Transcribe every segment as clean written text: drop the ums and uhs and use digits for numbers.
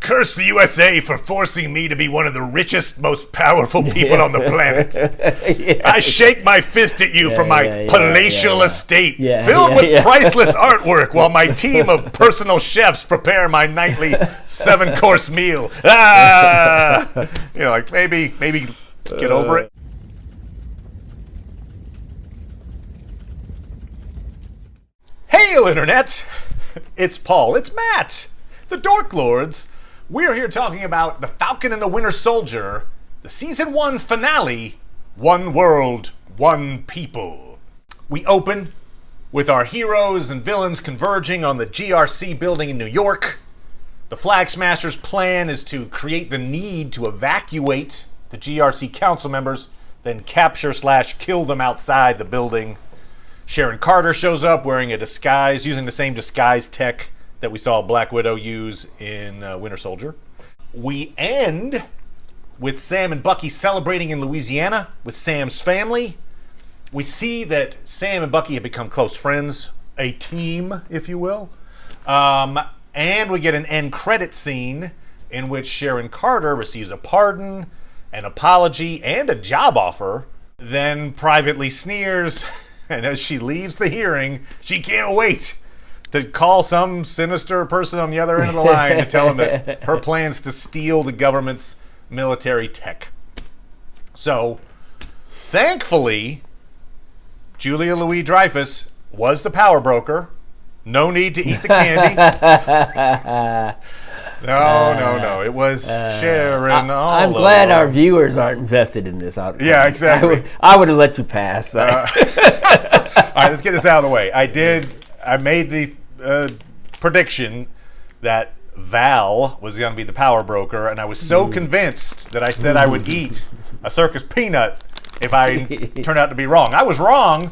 Curse the USA for forcing me to be one of the richest, most powerful people on the planet. Yeah. I shake my fist at you from my palatial estate, filled with priceless artwork, while my team of personal chefs prepare my nightly 7-course meal. Like maybe get over it. Hail, Internet! It's Paul. It's Matt. The Dork Lords. We're here talking about The Falcon and the Winter Soldier, the Season 1 finale, One World, One People. We open with our heroes and villains converging on the GRC building in New York. The Flag Smashers' plan is to create the need to evacuate the GRC council members, then capture/kill them outside the building. Sharon Carter shows up wearing a disguise, using the same disguise tech that we saw Black Widow use in Winter Soldier. We end with Sam and Bucky celebrating in Louisiana with Sam's family. We see that Sam and Bucky have become close friends, a team, if you will. And we get an end credit scene in which Sharon Carter receives a pardon, an apology, and a job offer, then privately sneers, and as she leaves the hearing, she can't wait to call some sinister person on the other end of the line to tell him that her plans to steal the government's military tech. So, thankfully, Julia Louis-Dreyfus was the power broker. No need to eat the candy. No. It was Sharon all I'm glad our viewers aren't invested in this. Yeah, exactly. I would have let you pass. All right, let's get this out of the way. I made the prediction that Val was going to be the power broker, and I was so convinced that I said I would eat a Circus peanut if I turned out to be wrong. I was wrong.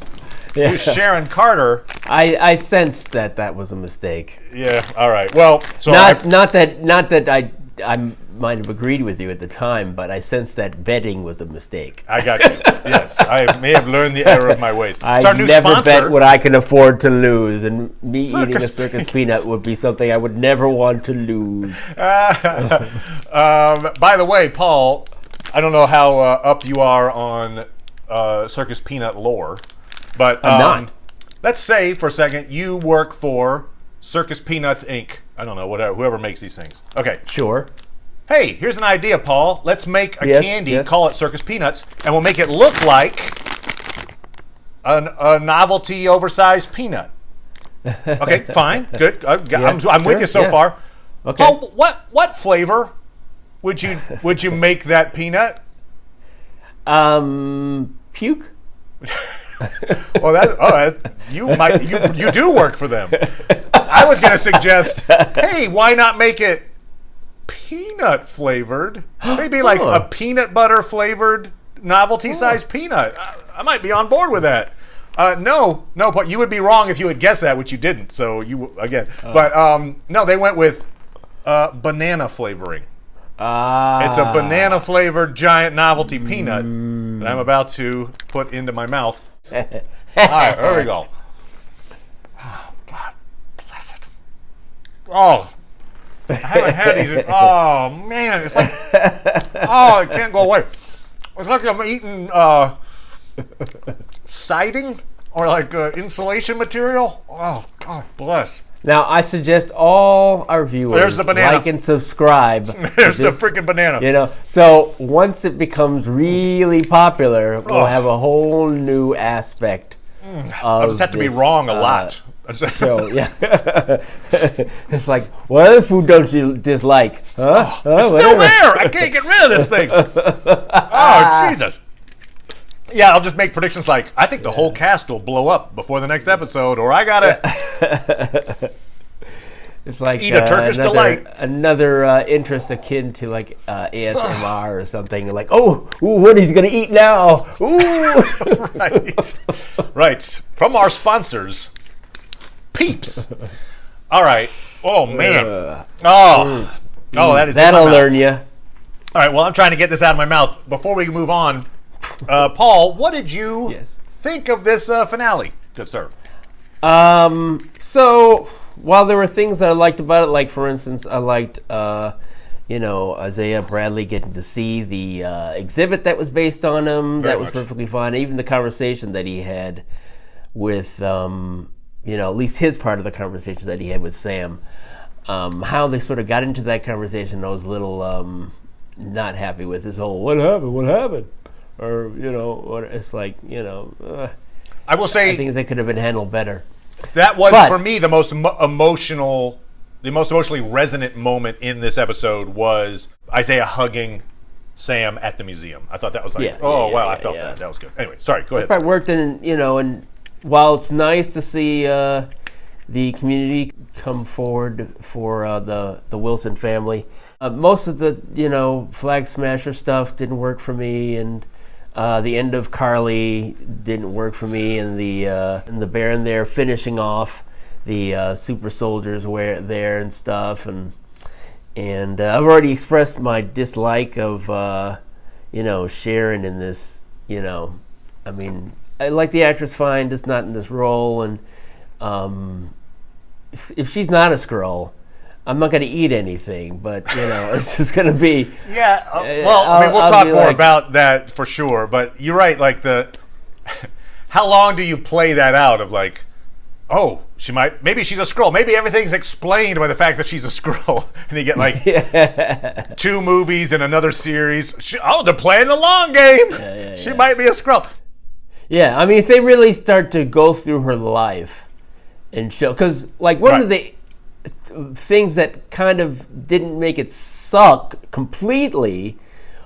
It was Sharon Carter. I sensed that was a mistake. Yeah. All right. Well, so not that I might have agreed with you at the time, but I sensed that betting was a mistake. I got you. Yes, I may have learned the error of my ways. I never bet what I can afford to lose, and me eating a Circus peanut would be something I would never want to lose. By the way, Paul, I don't know how up you are on Circus peanut lore, but I'm not. Let's say for a second you work for Circus Peanuts Inc. I don't know, whoever makes these things. Okay. Sure. Hey, here's an idea, Paul. Let's make a candy, call it Circus Peanuts, and we'll make it look like a novelty oversized peanut. Okay, fine, good. I'm with you so far. Okay. Paul, what flavor would you make that peanut? Puke. Well, you do work for them. I was going to suggest, hey, why not make it peanut flavored? Maybe like a peanut butter flavored novelty sized peanut. I might be on board with that. No, but you would be wrong if you had guessed that, which you didn't. So you again, but no, they went with banana flavoring. It's a banana flavored giant novelty peanut that I'm about to put into my mouth. All right, there we go. Oh, God bless it. Oh, I haven't had these. Oh man, it's like it can't go away. It's like I'm eating siding or like insulation material. Oh, God bless. Now, I suggest all our viewers There's the banana. like and subscribe. There's the freaking banana. So once it becomes really popular, we'll have a whole new aspect I'll just have to be wrong a lot. So, yeah. It's like, what other food don't you dislike? Huh? It's still there. I can't get rid of this thing. Oh, Jesus. Yeah, I'll just make predictions like, I think the whole cast will blow up before the next episode, or I gotta it's like eat a Turkish delight. Another interest akin to like ASMR or something. Like, what he's gonna eat now? Ooh. Right. From our sponsors, Peeps. All right. Oh man. That'll learn you. All right. Well, I'm trying to get this out of my mouth before we move on. Paul, what did you think of this finale? Good sir. So while there were things that I liked about it, like for instance, I liked Isaiah Bradley getting to see the exhibit that was based on him. Very that was much. perfectly fine. Even the conversation that he had with, at least his part of the conversation that he had with Sam. How they sort of got into that conversation, I was a little not happy with this whole what happened, or it's like I will say I think that could have been handled better. that was for me the most emotionally resonant moment in this episode was Isaiah hugging Sam at the museum. I thought that was like, I felt that. That was good. Anyway, sorry, go ahead. I worked in, and while it's nice to see the community come forward for the Wilson family, most of the, Flag Smasher stuff didn't work for me, and the end of Carly didn't work for me, and the Baron there finishing off the super soldiers were there and stuff, and I've already expressed my dislike of Sharon in this. I mean, I like the actress fine, just not in this role, and if she's not a Skrull, I'm not going to eat anything, but it's just going to be. Yeah, we'll talk more about that for sure. But you're right. Like how long do you play that out of like, maybe she's a Skrull. Maybe everything's explained by the fact that she's a Skrull, and you get like 2 movies and another series. They're playing the long game. She might be a Skrull. Yeah, I mean, if they really start to go through her life and show, because like one of the things that kind of didn't make it suck completely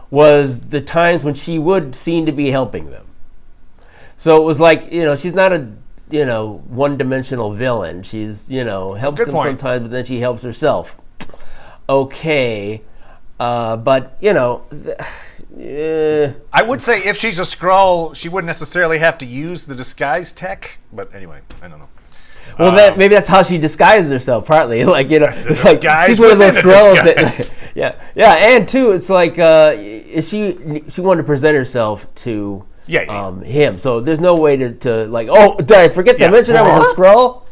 was the times when she would seem to be helping them. So it was like, she's not a one-dimensional villain. She's helps them sometimes, but then she helps herself. Okay, but I would say if she's a Skrull, she wouldn't necessarily have to use the disguise tech. But anyway, I don't know. Well, maybe that's how she disguises herself. Partly, like it's like she's one of those Skrulls that, and two, it's like she wanted to present herself to him. So there's no way to like, did I forget to mention I was a Skrull?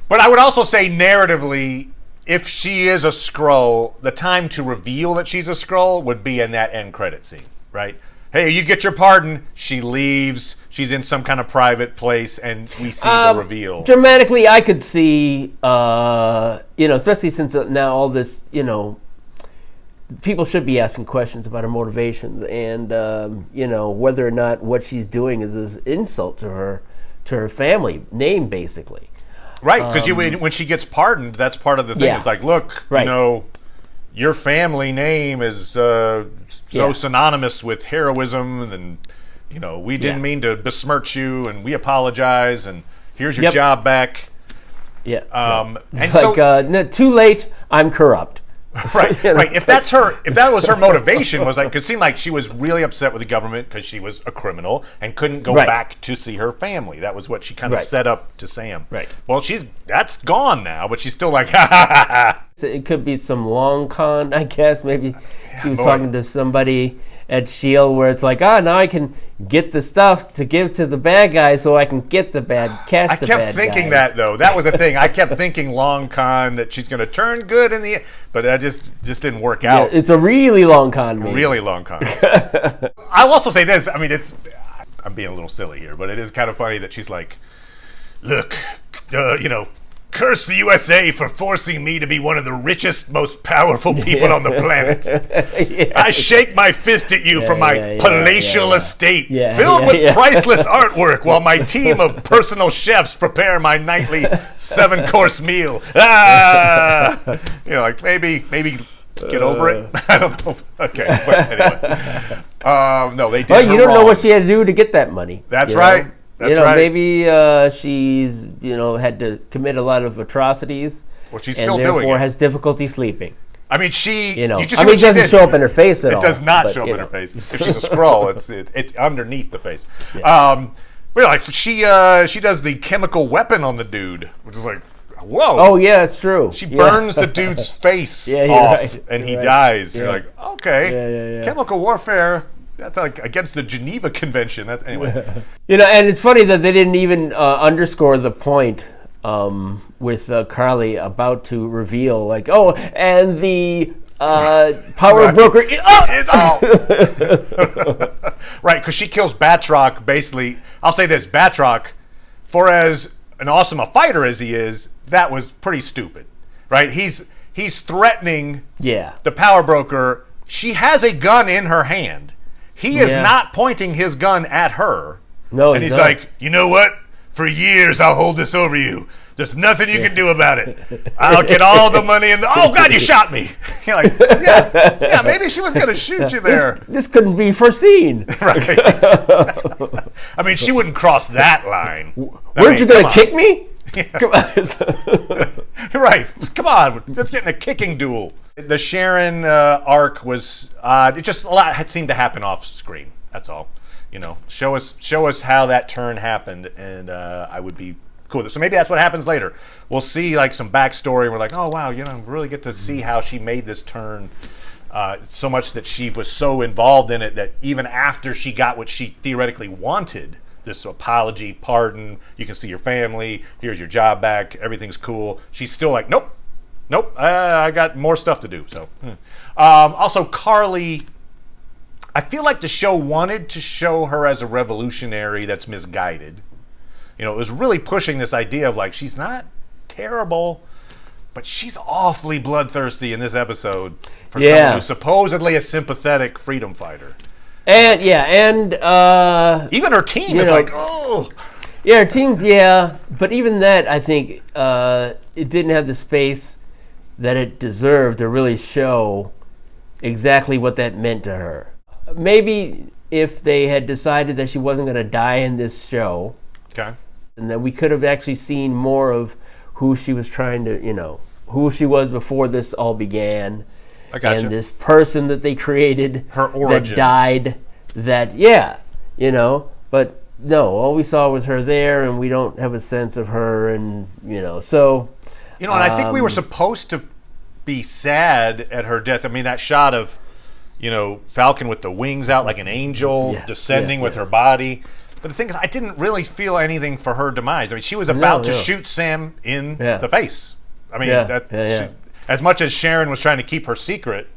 But I would also say narratively, if she is a Skrull, the time to reveal that she's a Skrull would be in that end credit scene, right? Hey, you get your pardon. She leaves. She's in some kind of private place, and we see the reveal. Dramatically, I could see, especially since now all this, people should be asking questions about her motivations, and whether or not what she's doing is an insult to her family name, basically. Right, because when she gets pardoned, that's part of the thing. It's like, look, your family name is so synonymous with heroism, and we didn't mean to besmirch you, and we apologize, and here's your job back. Yeah, and so too late. I'm corrupt. Right. If that was her motivation, it seemed like she was really upset with the government because she was a criminal and couldn't go back to see her family. That was what she kind of set up to Sam. Right. Well, that's gone now, but she's still like, ha ha ha ha. It could be some long con, I guess. Maybe she was talking to somebody at S.H.I.E.L.D. where it's like, now I can get the stuff to give to the bad guy so I can get the bad, catch the bad guy. I kept thinking that, though. That was the thing. I kept thinking long con, that she's going to turn good in the end, but that just didn't work out. It's a really long con, maybe. Really long con. I'll also say this. I mean, I'm being a little silly here, but it is kind of funny that she's like, look, curse the USA for forcing me to be one of the richest, most powerful people on the planet. I shake my fist at you from my palatial estate, filled with priceless artwork, while my team of personal chefs prepare my nightly 7-course meal. Like maybe get over it. I don't know. Okay, but anyway, no, they did. Well, you don't know what she had to do to get that money. That's right. That's right. Maybe she's had to commit a lot of atrocities. Well, she's still doing it. And therefore has difficulty sleeping. I mean, it doesn't show up in her face at all. It does not show up in her face. If she's a Skrull, it's underneath the face. Yeah. But she does the chemical weapon on the dude, which is like, whoa. Oh yeah, it's true. She burns the dude's face off, and he dies. You're like, okay, chemical warfare. That's like against the Geneva Convention. Anyway. And it's funny that they didn't even underscore the point with Carly about to reveal, like, and the power broker. It's all right, because she kills Batroc. Basically, I'll say this: Batroc, for as an awesome a fighter as he is, that was pretty stupid, right? He's threatening the power broker. She has a gun in her hand. He is not pointing his gun at her. No, and he's like, you know what? For years, I'll hold this over you. There's nothing you can do about it. I'll get all the money in the... Oh, God, you shot me. You're like, yeah, maybe she was going to shoot you there. This couldn't be foreseen. Right. I mean, she wouldn't cross that line. Weren't you going to kick me? Yeah. Come on. Right. Come on. Let's get in a kicking duel. The Sharon arc was... it just a lot had seemed to happen off screen. That's all. You know, show us how that turn happened, and I would be cool. So maybe that's what happens later. We'll see like some backstory. And we're like, oh wow, you know, really get to see how she made this turn. So much that she was so involved in it that even after she got what she theoretically wanted, this apology, pardon, you can see your family, here's your job back, everything's cool. She's still like, nope, I got more stuff to do. So, also Carly. I feel like the show wanted to show her as a revolutionary that's misguided. You know, it was really pushing this idea of like, she's not terrible, but she's awfully bloodthirsty in this episode for someone who's supposedly a sympathetic freedom fighter. And, even her team is like, oh. Yeah, her team, but even that, I think, it didn't have the space that it deserved to really show exactly what that meant to her. Maybe if they had decided that she wasn't going to die in this show, and that we could have actually seen more of who she was trying to, you know, who she was before this all began, and this person that they created, her origin, that died, you know, but no, all we saw was her there, and we don't have a sense of her, and you know, so you know, and I think we were supposed to be sad at her death. I mean, that shot of, you know, Falcon with the wings out like an angel descending with her body. But the thing is, I didn't really feel anything for her demise. I mean, she was about to shoot Sam in the face. I mean, as much as Sharon was trying to keep her secret,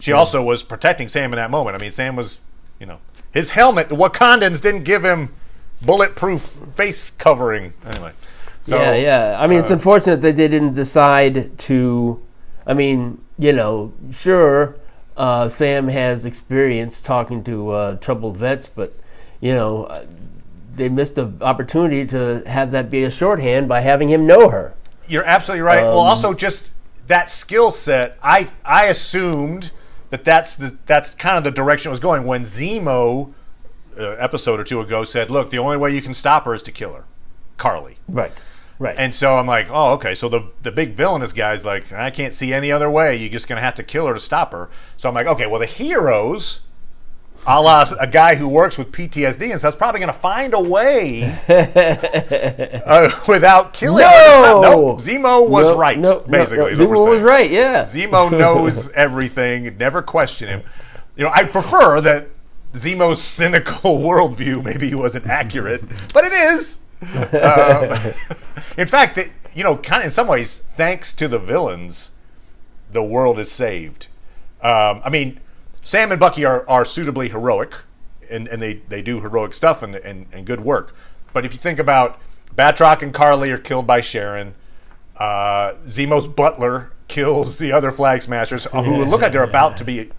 she also was protecting Sam in that moment. I mean, Sam was, you know, his helmet, the Wakandans didn't give him bulletproof face covering. Anyway. So, I mean, it's unfortunate that they didn't decide to, I mean, you know, sure, Sam has experience talking to troubled vets, but you know, they missed the opportunity to have that be a shorthand by having him know her. You're absolutely right. Well, also just that skill set, I assumed that's kind of the direction it was going when Zemo, episode or two ago, said, "Look, the only way you can stop her is to kill her, Carly." Right. And so I'm like, oh, okay. So the big villainous guy's like, I can't see any other way. You're just going to have to kill her to stop her. So I'm like, okay, well, the heroes, a la a guy who works with PTSD and stuff, is probably going to find a way without killing her. No, Zemo was right, basically. Zemo was right, Zemo knows everything. Never question him. You know, I prefer that Zemo's cynical worldview maybe wasn't accurate, but it is. In fact, you know, kind of in some ways, thanks to the villains, the world is saved. I mean, Sam and Bucky are suitably heroic, and they do heroic stuff and good work. But if you think about Batroc and Carly are killed by Sharon, Zemo's butler kills the other Flag Smashers, who look like they're about to be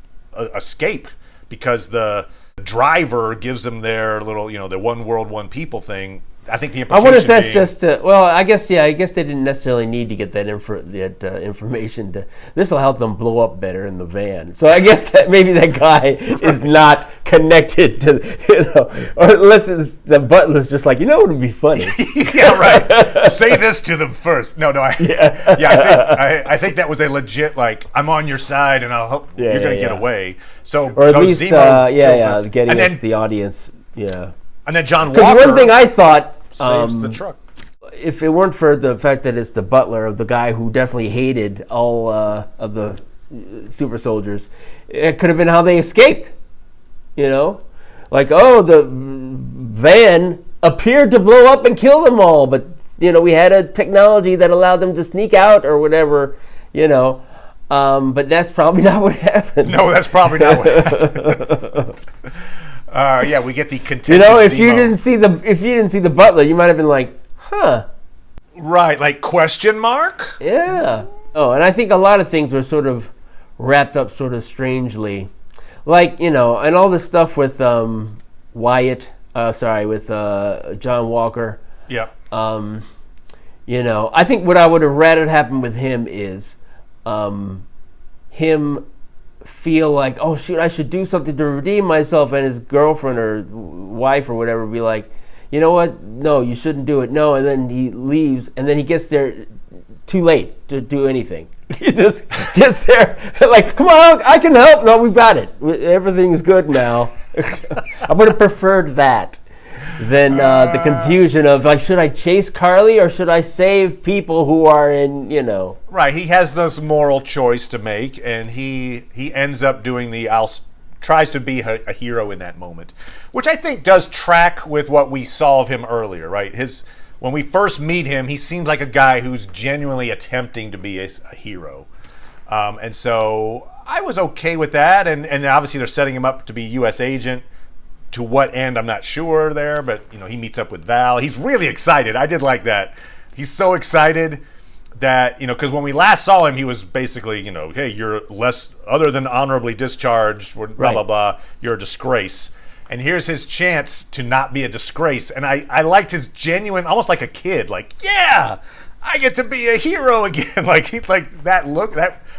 escape because the driver gives them their little, you know, the one world, one people thing. I think the implication. I wonder if that's just. Well, I guess they didn't necessarily need to get that information. This will help them blow up better in the van. So I guess that maybe that guy is not connected to, you know, or unless the butler's just like, you know, it would be funny. Yeah, right. Say this to them first. No. I think that was a legit like, I'm on your side and I'll help. You're going to get away. So or at least Zemo getting us the audience. Yeah. And then John Walker. Because one thing I thought. Saves the truck. If it weren't for the fact that it's the butler of the guy who definitely hated all of the super soldiers, it could have been how they escaped. You know, like, oh, the van appeared to blow up and kill them all, but you know, we had a technology that allowed them to sneak out or whatever. You know, But that's probably not what happened. No, that's probably not what happened. Yeah, we get the contented if you didn't see the butler, you might have been like, huh. Right, like question mark? Yeah. Oh, and I think a lot of things were sort of wrapped up sort of strangely. Like, and all this stuff with with John Walker. Yep. I think what I would have rather happen with him is him feel like, oh shoot, I should do something to redeem myself, and his girlfriend or wife or whatever be like, you know what? No, you shouldn't do it. No, and then he leaves, and then he gets there too late to do anything. He just gets there like, come on, I can help. No, we got it. Everything's good now. I would have preferred that than the confusion of like, should I chase Carly or should I save people who are in, Right, he has this moral choice to make, and he ends up doing tries to be a hero in that moment, which I think does track with what we saw of him earlier, right? When we first meet him, he seems like a guy who's genuinely attempting to be a hero. And so I was okay with that, and obviously they're setting him up to be a U.S. agent. To what end, I'm not sure there, but he meets up with Val. He's really excited. I did like that. He's so excited that, because when we last saw him, he was basically, hey, you're less, other than honorably discharged, blah, right. blah, blah, you're a disgrace. And here's his chance to not be a disgrace. And I liked his genuine, almost like a kid, like, yeah, I get to be a hero again. like that look,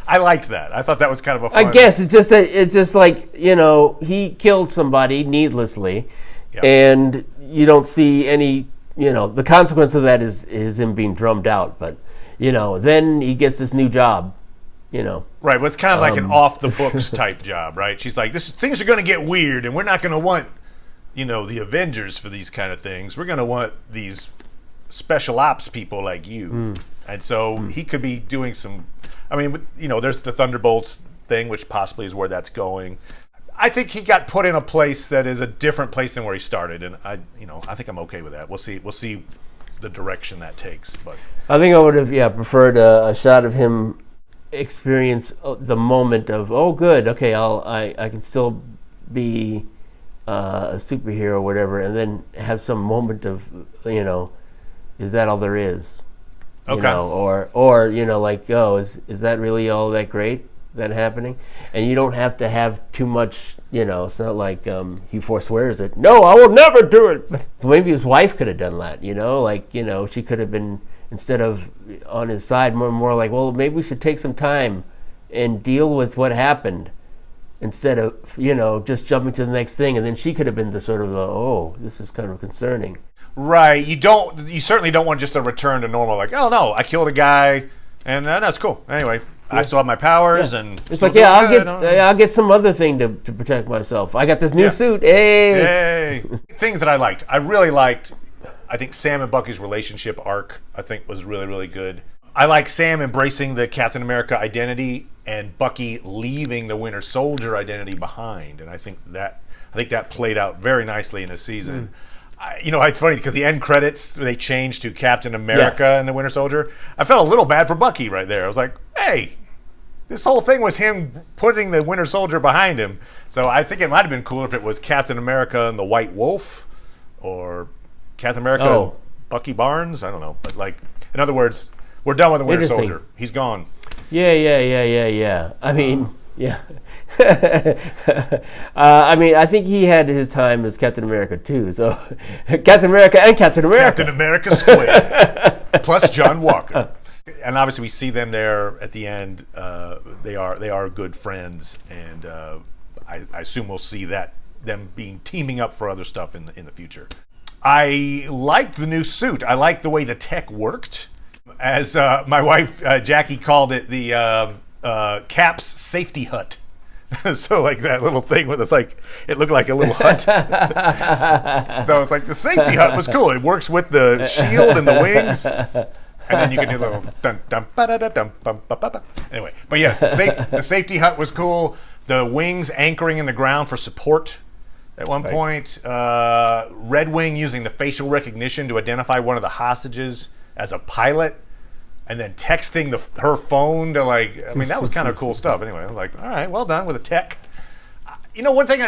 I liked that. I thought that was kind of a fun. I guess it's just like, he killed somebody needlessly, Yep. and you don't see any, the consequence of that is him being drummed out. But, then he gets this new job, Right, but it's kind of like an off-the-books type job, right? She's like, things are going to get weird, and we're not going to want, the Avengers for these kind of things. We're going to want these special ops people like you. And so he could be doing some, there's the Thunderbolts thing, which possibly is where that's going. I think he got put in a place that is a different place than where he started, and I think I'm okay with that. We'll see the direction that takes. But I think I would have preferred a shot of him experience the moment of, oh good, okay, I can still be a superhero or whatever, and then have some moment of, is that all there is? Okay. Or like, oh, is that really all that great that happening? And you don't have to have too much, it's not like he forswears it. No, I will never do it. Maybe his wife could have done that, she could have been, instead of on his side, more like, well, maybe we should take some time and deal with what happened instead of, just jumping to the next thing. And then she could have been the sort of, oh, this is kind of concerning. Right, you certainly don't want just a return to normal, like, oh no, I killed a guy, and that's cool. Anyway, I still have my powers, and it's like, I'll get some other thing to protect myself. I got this new suit. Hey! Things that I liked. I really liked, I think Sam and Bucky's relationship arc, I think, was really, really good. I like Sam embracing the Captain America identity and Bucky leaving the Winter Soldier identity behind, and I think that played out very nicely in this season. It's funny because the end credits, they changed to Captain America and the Winter Soldier. I felt a little bad for Bucky right there. I was like, hey, this whole thing was him putting the Winter Soldier behind him. So I think it might have been cool if it was Captain America and the White Wolf, or Captain America and Bucky Barnes. I don't know. But, like, in other words, we're done with the Winter Soldier. He's gone. Yeah. I mean, yeah. I think he had his time as Captain America too. So Captain America and Captain America. Captain America squared. Plus John Walker. And obviously we see them there at the end. They are good friends, and I assume we'll see them teaming up for other stuff in the future. I liked the new suit. I liked the way the tech worked. As my wife Jackie called it, the Cap's safety hut. So like that little thing with it looked like a little hut. So it's like the safety hut was cool. It works with the shield and the wings, and then you can do a little dun dun ba da da dum bum ba ba ba. Anyway, but yes, the safety hut was cool. The wings anchoring in the ground for support at one point. Red Wing using the facial recognition to identify one of the hostages as a pilot. and then texting her phone to that was kind of cool stuff. Anyway, I was like, all right, well done with the tech. One thing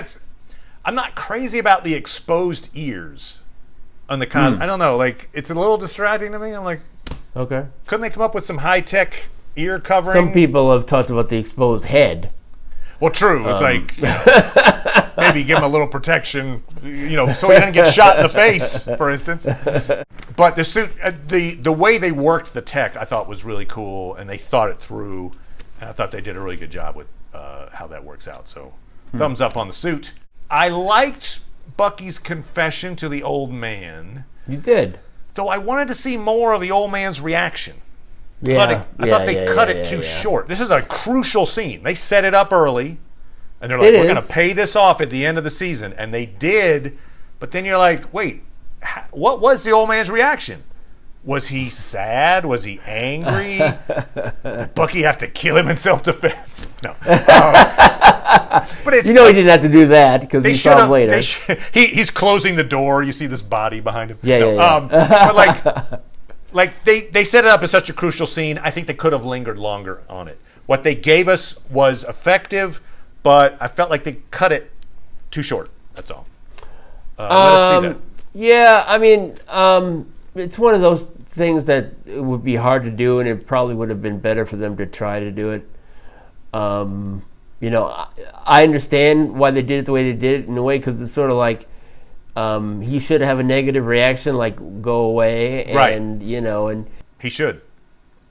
I'm not crazy about the exposed ears on the I don't know, it's a little distracting to me. I'm like, okay, couldn't they come up with some high tech ear covering? Some people have talked about the exposed head. Well, true. It's maybe give him a little protection, so he doesn't get shot in the face, for instance. But the suit, the way they worked the tech, I thought was really cool, and they thought it through, and I thought they did a really good job with how that works out. So, thumbs up on the suit. I liked Bucky's confession to the old man. You did. Though I wanted to see more of the old man's reaction. Yeah, I thought they cut it too short. This is a crucial scene. They set it up early, and they're like, we're going to pay this off at the end of the season. And they did, but then you're like, wait, what was the old man's reaction? Was he sad? Was he angry? Did Bucky have to kill him in self-defense? No. But it's, he didn't have to do that because he saw him later. He's closing the door. You see this body behind him. But they set it up as such a crucial scene. I think they could have lingered longer on it. What they gave us was effective, but I felt like they cut it too short. That's all. Let us see that. Yeah, it's one of those things that it would be hard to do, and it probably would have been better for them to try to do it. I understand why they did it the way they did it in a way, because it's sort of like he should have a negative reaction, like go away, and right. And he should,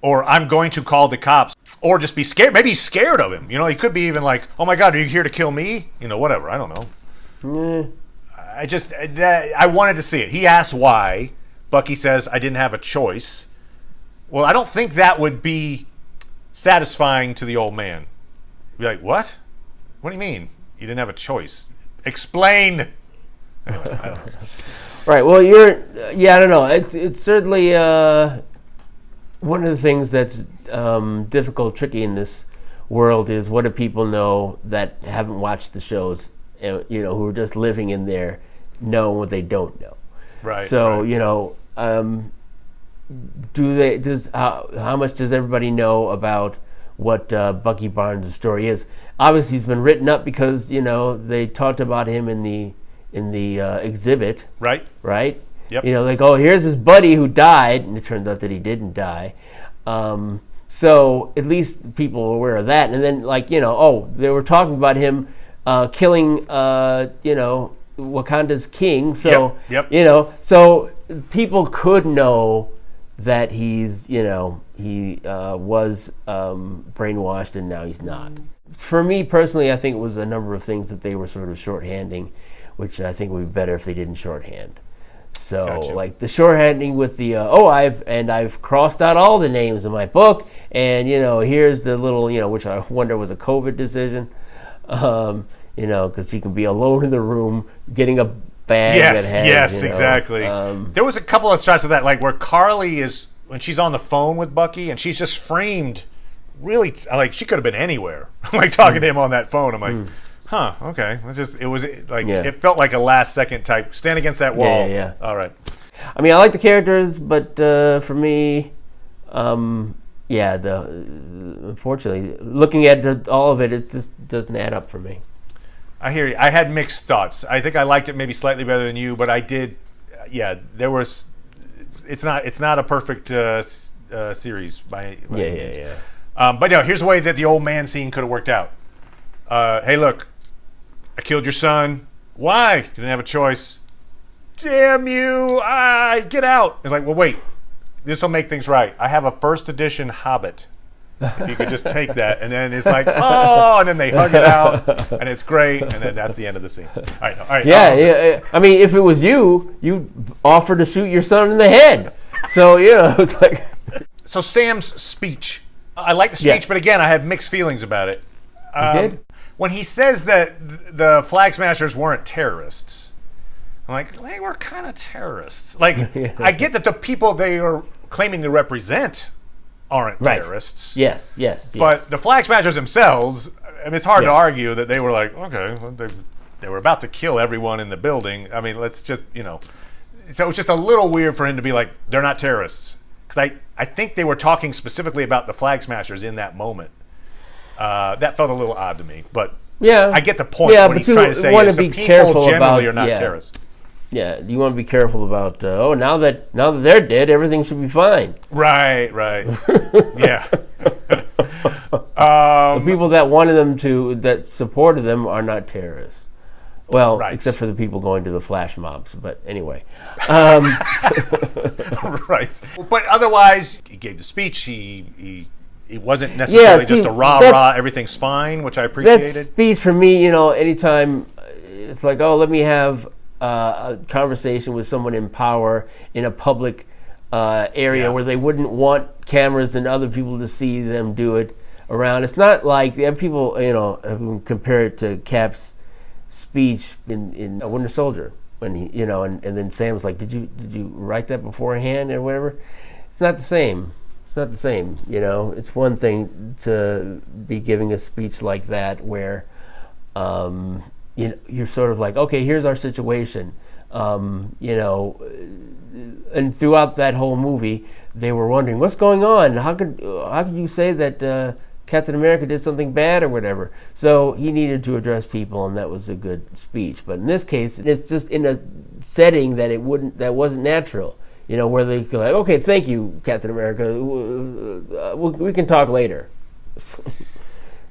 or I'm going to call the cops, or just be scared. Maybe he's scared of him. He could be even like, oh my God, are you here to kill me? Whatever. I don't know. I wanted to see it. He asked why. Bucky says, I didn't have a choice. Well, I don't think that would be satisfying to the old man. Be like, what? What do you mean? You didn't have a choice. Explain. Anyway, I don't know. Right. Well, I don't know. It's certainly one of the things that's difficult, tricky in this world is what do people know that haven't watched the shows, who are just living in there, know what they don't know. Right. So, how much does everybody know about what Bucky Barnes' story is? Obviously, he's been written up because they talked about him in the exhibit. Right. Right. Yep. Here's his buddy who died, and it turns out that he didn't die. So at least people are aware of that. And then, they were talking about him killing, Wakanda's king. So, yep. So people could know that he's, he was brainwashed and now he's not. For me personally, I think it was a number of things that they were sort of shorthanding, which I think would be better if they didn't shorthand. So, gotcha. Like the shorthanding with the I've crossed out all the names in my book, and here's the little which I wonder was a COVID decision, because he can be alone in the room getting a bag. Yes, exactly. There was a couple of shots of that, like where Carly is when she's on the phone with Bucky, and she's just framed really like she could have been anywhere, like talking to him on that phone. I'm like. Huh, okay. It felt like a last second type. Stand against that wall. Yeah. All right. I mean, I like the characters, but for me, unfortunately, looking at all of it, it just doesn't add up for me. I hear you. I had mixed thoughts. I think I liked it maybe slightly better than you, but I did. There was. It's not a perfect series by any means. But here's the way that the old man scene could have worked out. Hey, look. I killed your son. Why? Didn't have a choice. Damn you! Get out! It's like, well, wait. This will make things right. I have a first edition Hobbit. If you could just take that, and then it's like, oh, and then they hug it out, and it's great, and then that's the end of the scene. All right. Yeah. I mean, if it was you offer to shoot your son in the head. So it's like. So Sam's speech. I like the speech, but again, I have mixed feelings about it. You did? When he says that the Flag Smashers weren't terrorists, I'm like, they were kind of terrorists. Like, I get that the people they are claiming to represent aren't terrorists. Yes. But the Flag Smashers themselves, it's hard to argue that they were like, okay, well, they were about to kill everyone in the building. I mean, let's just, So it's just a little weird for him to be like, they're not terrorists. because I think they were talking specifically about the Flag Smashers in that moment. That felt a little odd to me, but yeah, I get the point. Yeah, what but he's trying to say is the people generally are not terrorists. Yeah, you want to be careful about. Now that they're dead, everything should be fine. Right. Yeah. The people that wanted them that supported them are not terrorists. Well, right. Except for the people going to the flash mobs. But anyway. Right. But otherwise, he gave the speech. He wasn't necessarily just a rah-rah, everything's fine, which I appreciated. That speech for me, anytime it's like, let me have a conversation with someone in power in a public area where they wouldn't want cameras and other people to see them do it around. It's not like people, compare it to Cap's speech in Winter Soldier when he, and then Sam was like, did you write that beforehand or whatever? It's not the same. It's not the same. It's one thing to be giving a speech like that where you're sort of like, okay, here's our situation. And throughout that whole movie, they were wondering what's going on. How could you say that Captain America did something bad or whatever? So he needed to address people, and that was a good speech. But in this case, it's just in a setting that wasn't natural. Where they go like, okay, thank you, Captain America. We can talk later.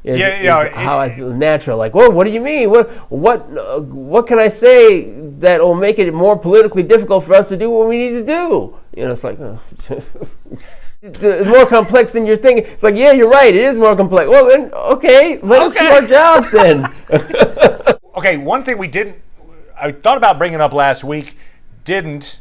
How I feel natural. Like, whoa, what do you mean? What can I say that will make it more politically difficult for us to do what we need to do? It's like, it's more complex than you're thinking. It's like, yeah, you're right. It is more complex. Well, then, okay, let us do our jobs then. Okay, one thing I thought about bringing up last week, didn't,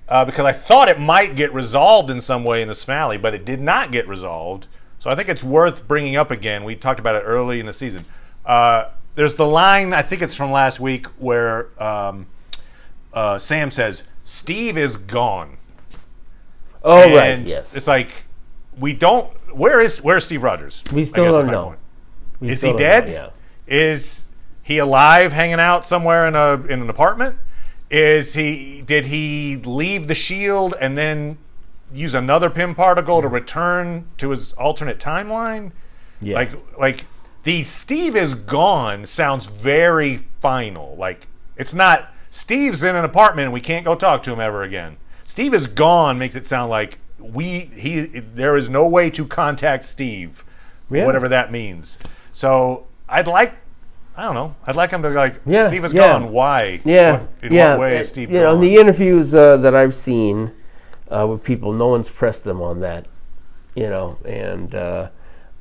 because I thought it might get resolved in some way in this finale, but it did not get resolved. So I think it's worth bringing up again. We talked about it early in the season. There's the line, I think it's from last week, where Sam says, Steve is gone. Oh, and right, yes. It's like, where's Steve Rogers? We still don't know. Is he dead? Yeah. Is he alive hanging out somewhere in an apartment? Did he leave the shield and then use another Pym particle to return to his alternate timeline? Yeah. Like the Steve is gone sounds very final. Like, it's not Steve's in an apartment and we can't go talk to him ever again. Steve is gone makes it sound like there is no way to contact Steve, whatever that means. So I'd like him to be like, Steve is gone. Why? Yeah. In what way is Steve gone? In the interviews that I've seen with people, no one's pressed them on that, and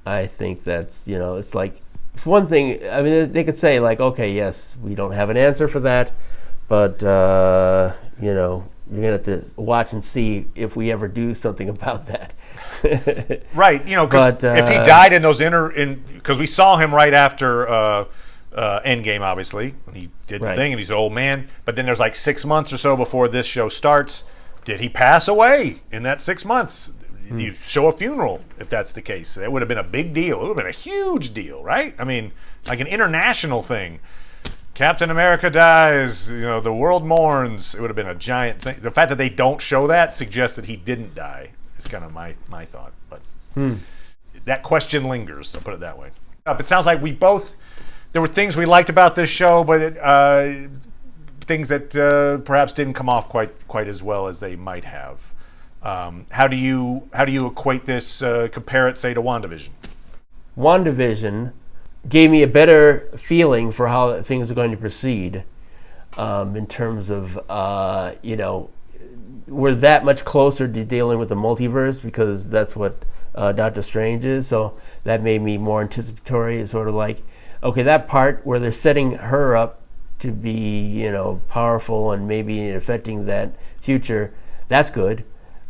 I think that's, it's like, it's one thing, I mean, they could say like, okay, yes, we don't have an answer for that, but, you're going to have to watch and see if we ever do something about that. Right, because if he died in those because we saw him right after Endgame, obviously, when he did the thing and he's an old man, but then there's like 6 months or so before this show starts. Did he pass away in that 6 months? You show a funeral if that's the case. That would have been a big deal. It would have been a huge deal, right? I mean, like an international thing. Captain America dies, the world mourns. It would have been a giant thing. The fact that they don't show that suggests that he didn't die. Is kind of my thought. But that question lingers, I'll put it that way. It sounds like there were things we liked about this show, but things that perhaps didn't come off quite as well as they might have. How do you equate this? Compare it, say, to WandaVision. WandaVision gave me a better feeling for how things are going to proceed, in terms of we're that much closer to dealing with the multiverse because that's what Doctor Strange is. So that made me more anticipatory. It's sort of like, okay, that part where they're setting her up to be, powerful and maybe affecting that future, that's good.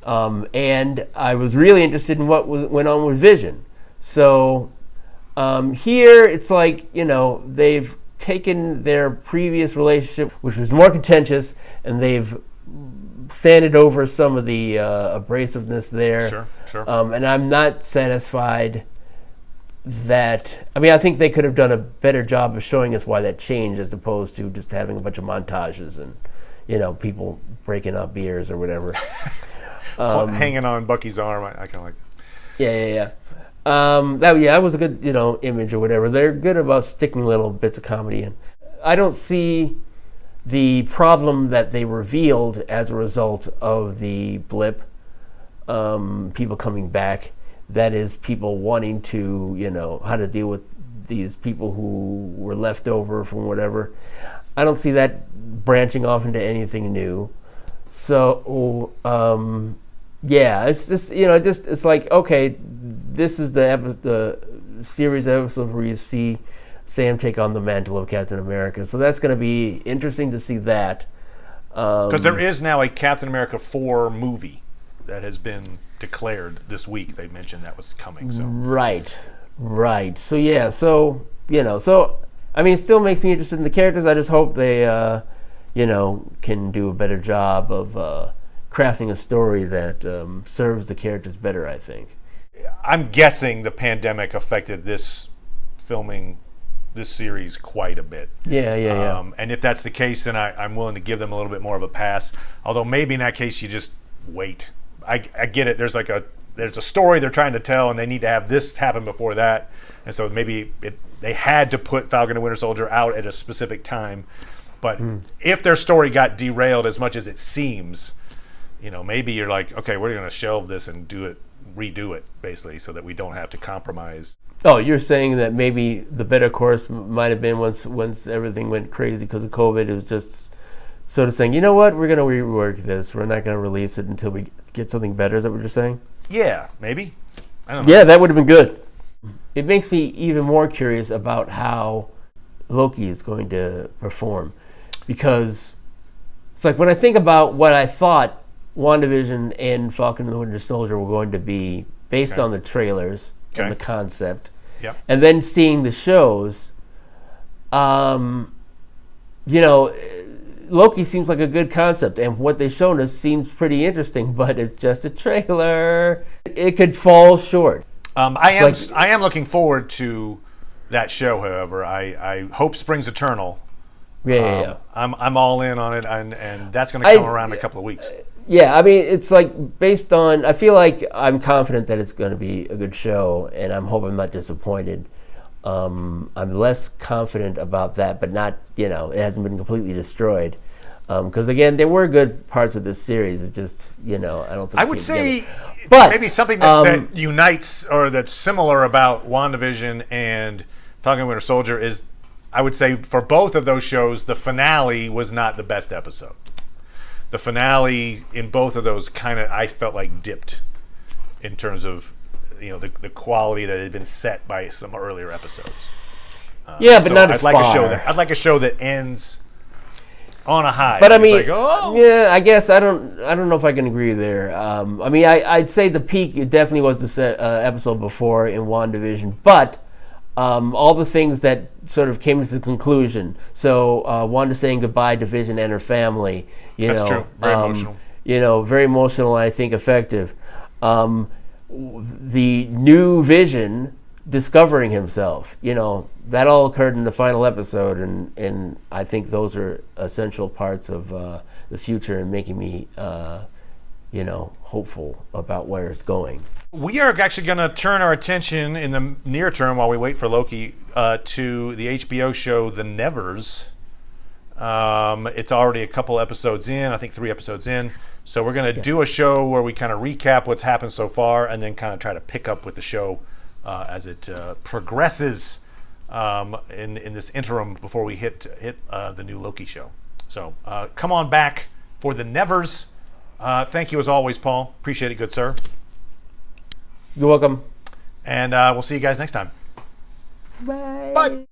And I was really interested in what went on with Vision. So here it's like, they've taken their previous relationship, which was more contentious, and they've sanded over some of the abrasiveness there. Sure. And I'm not satisfied that, I think they could have done a better job of showing us why that changed as opposed to just having a bunch of montages and, people breaking up beers or whatever. hanging on Bucky's arm. I kind of like that. Yeah. That was a good, image or whatever. They're good about sticking little bits of comedy in. I don't see the problem that they revealed as a result of the blip, people coming back. That is, people wanting to, how to deal with these people who were left over from whatever. I don't see that branching off into anything new. So, it's just, it's like, okay, this is the series episode where you see Sam take on the mantle of Captain America. So that's going to be interesting to see that. Because there is now a Captain America 4 movie that has been declared this week. They mentioned that was coming. So Right. So, it still makes me interested in the characters. I just hope they, can do a better job of crafting a story that serves the characters better, I think. I'm guessing the pandemic affected this series quite a bit. Yeah. And if that's the case, then I'm willing to give them a little bit more of a pass. Although maybe in that case you just wait. I get it. There's a story they're trying to tell, and they need to have this happen before that. And so maybe they had to put Falcon and Winter Soldier out at a specific time. But if their story got derailed as much as it seems, maybe you're like, okay, we're going to shelve this and redo it, basically, so that we don't have to compromise. Oh, you're saying that maybe the better course might have been once everything went crazy because of COVID, it was just sort of saying, you know what, we're going to rework this. We're not going to release it until we get something better. Is that what you're saying? Yeah, maybe. I don't know. Yeah, that would have been good. It makes me even more curious about how Loki is going to perform. Because it's like when I think about what I thought WandaVision and Falcon and the Winter Soldier were going to be based on the trailers and the concept, and then seeing the shows, Loki seems like a good concept, and what they've shown us seems pretty interesting, but it's just a trailer. It could fall short. I am looking forward to that show, however. I hope Spring's Eternal. Yeah. I'm all in on it, and that's going to come around in a couple of weeks. Yeah, it's like based on, I feel like I'm confident that it's going to be a good show, and I'm hoping I'm not disappointed. I'm less confident about that, but not, it hasn't been completely destroyed. Because again, there were good parts of this series. It just, I don't think I would say, but maybe something that unites or that's similar about WandaVision and Falcon and Winter Soldier is, I would say for both of those shows, the finale was not the best episode. The finale in both of those I felt like dipped in terms of the quality that had been set by some earlier episodes. But not as far. I'd like a show that ends on a high. But I guess I don't know if I can agree there. I'd say the peak definitely was the episode before in WandaVision, but all the things that sort of came to the conclusion. So Wanda saying goodbye to Vision and her family. That's true. Very emotional. Very emotional and I think effective. The new Vision discovering himself. That all occurred in the final episode, and I think those are essential parts of the future and making me, hopeful about where it's going. We are actually going to turn our attention in the near term while we wait for Loki to the HBO show The Nevers. It's already a couple episodes in, I think 3 episodes in. So we're going to do a show where we kind of recap what's happened so far and then kind of try to pick up with the show as it progresses in this interim before we hit the new Loki show. So come on back for The Nevers. Thank you as always, Paul. Appreciate it, good sir. You're welcome. And we'll see you guys next time. Bye. Bye.